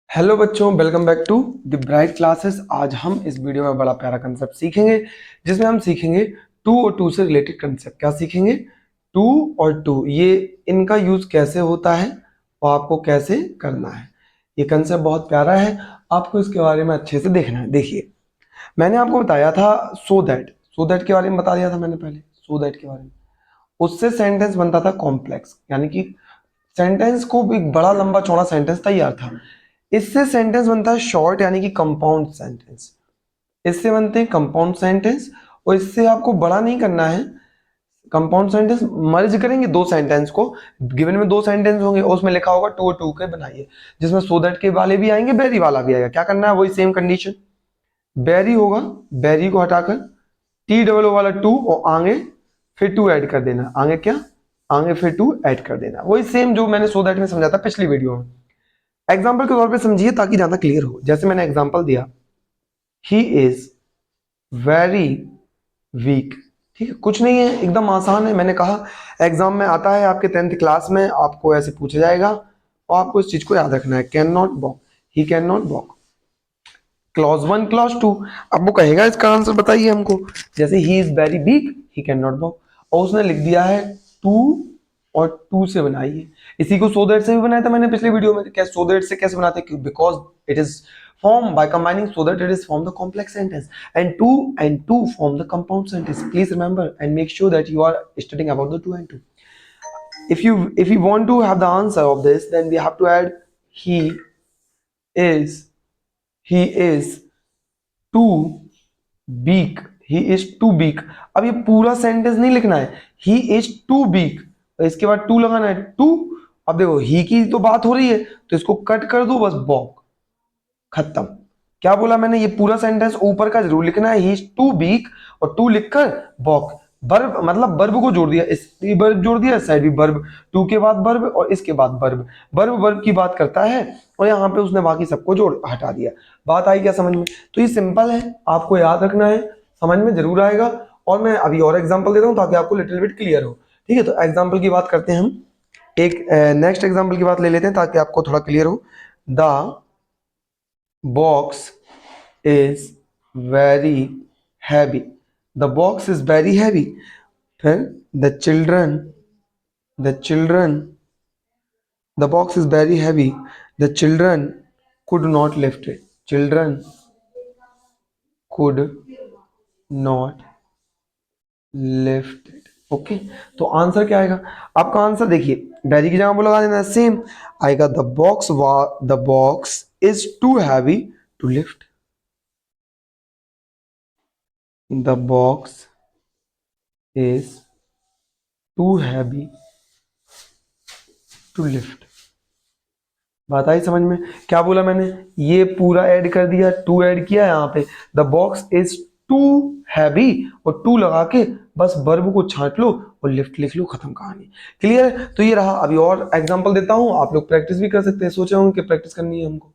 Hello बच्चों, welcome back to the Bright Classes. आज हम इस वीडियो में बड़ा प्यारा कंसेप्ट सीखेंगे जिसमें हम सीखेंगे टू और टू से रिलेटेड कंसेप्ट। क्या सीखेंगे? टू और टू, ये इनका यूज कैसे होता है और आपको कैसे करना है। ये कंसेप्ट बहुत प्यारा है, आपको इसके बारे में अच्छे से देखना है। देखिए, मैंने आपको बताया था सो दैट के बारे में बता दिया था मैंने पहले, सो दैट के बारे में। उससे सेंटेंस बनता था कॉम्प्लेक्स, यानी कि सेंटेंस को एक बड़ा लंबा चौड़ा सेंटेंस तैयार था। इससे सेंटेंस बनता है शॉर्ट, यानी कि कंपाउंड सेंटेंस। इससे बनते हैं कंपाउंड सेंटेंस, और इससे आपको बड़ा नहीं करना है। कंपाउंड सेंटेंस मर्ज करेंगे दो सेंटेंस को, गिवन में दो सेंटेंस होंगे और उसमें लिखा होगा टू और टू के बनाइए, जिसमें सो दैट के वाले भी आएंगे, बेरी वाला भी आएगा। क्या करना है? वही सेम कंडीशन, बेरी होगा, बेरी को हटाकर टी डबल ओ वाला टू और आगे फिर टू ऐड कर देना। आगे क्या? आगे फिर टू ऐड कर देना। वही सेम जो मैंने सो दैट में समझा था पिछली वीडियो में। एग्जाम्पल के तौर पे समझिए ताकि ज्यादा क्लियर हो। जैसे मैंने एग्जाम्पल दिया, ही इज वेरी वीक। ठीक है, कुछ नहीं है, एकदम आसान है। मैंने कहा एग्जाम में आता है, आपके 10th क्लास में आपको ऐसे पूछा जाएगा और आपको इस चीज को याद रखना है। Can not walk, he can not walk. Clause one, clause two, अब वो कहेगा इसका आंसर बताइए हमको। जैसे he is very weak, he can not walk, और उसने लिख दिया है टू और टू से बनाइए। इसी को सो दैट से भी बनाया था मैंने पिछले वीडियो में। क्या सो दैट से कैसे बनाते हैं? Because it is formed by combining so that it is form the complex sentence, and two form the compound sentence. Please remember and make sure that you are studying about the two and two. If you want to have the answer of this, then we have to add he is he is too big, he is too big। अब ये पूरा sentence नहीं लिखना है, ही is too big, इसके बाद to लगाना है, टू। अब देखो, ही की तो बात हो रही है तो इसको कट कर दो, बस बॉक, खत्म। क्या बोला मैंने? ये पूरा सेंटेंस ऊपर का जरूर लिखना है, ही इज टू big, और टू लिखकर बॉक। वर्ब मतलब वर्ब को जोड़ दिया, इस वर्ब जोड़ दिया, साइड भी वर्ब, टू के बाद वर्ब और इसके बाद वर्ब। वर्ब वर्ब की बात करता है और यहाँ पे उसने बाकी सबको जोड़ हटा दिया। बात आई क्या समझ में? तो ये सिंपल है, आपको याद रखना है, समझ में जरूर आएगा। और मैं अभी और एग्जांपल देता हूँ ताकि आपको लिटिल बिट क्लियर हो। ठीक है, तो एग्जांपल की बात करते हैं हम। एक नेक्स्ट एग्जांपल की बात ले लेते हैं ताकि आपको थोड़ा क्लियर हो। The box is very heavy, the box is very heavy. फिर the children the box is very heavy, the children could not lift it, children could not lift it। Okay, तो आंसर क्या आएगा? आपका answer देखिए, very की जगह वो लगा देना, सेम आएगा। The box is too heavy to lift, the box is too heavy to lift. बात आई समझ में? क्या बोला मैंने? ये पूरा ऐड कर दिया, टू ऐड किया यहाँ पे, the box is too heavy और टू लगा के बस वर्ब को छांट लो और लिफ्ट लिख लो, खत्म कहानी। क्लियर? तो ये रहा। अभी और एग्जांपल देता हूँ, आप लोग प्रैक्टिस भी कर सकते हैं। सोचे होंगे कि प्रैक्टिस करनी है हमको,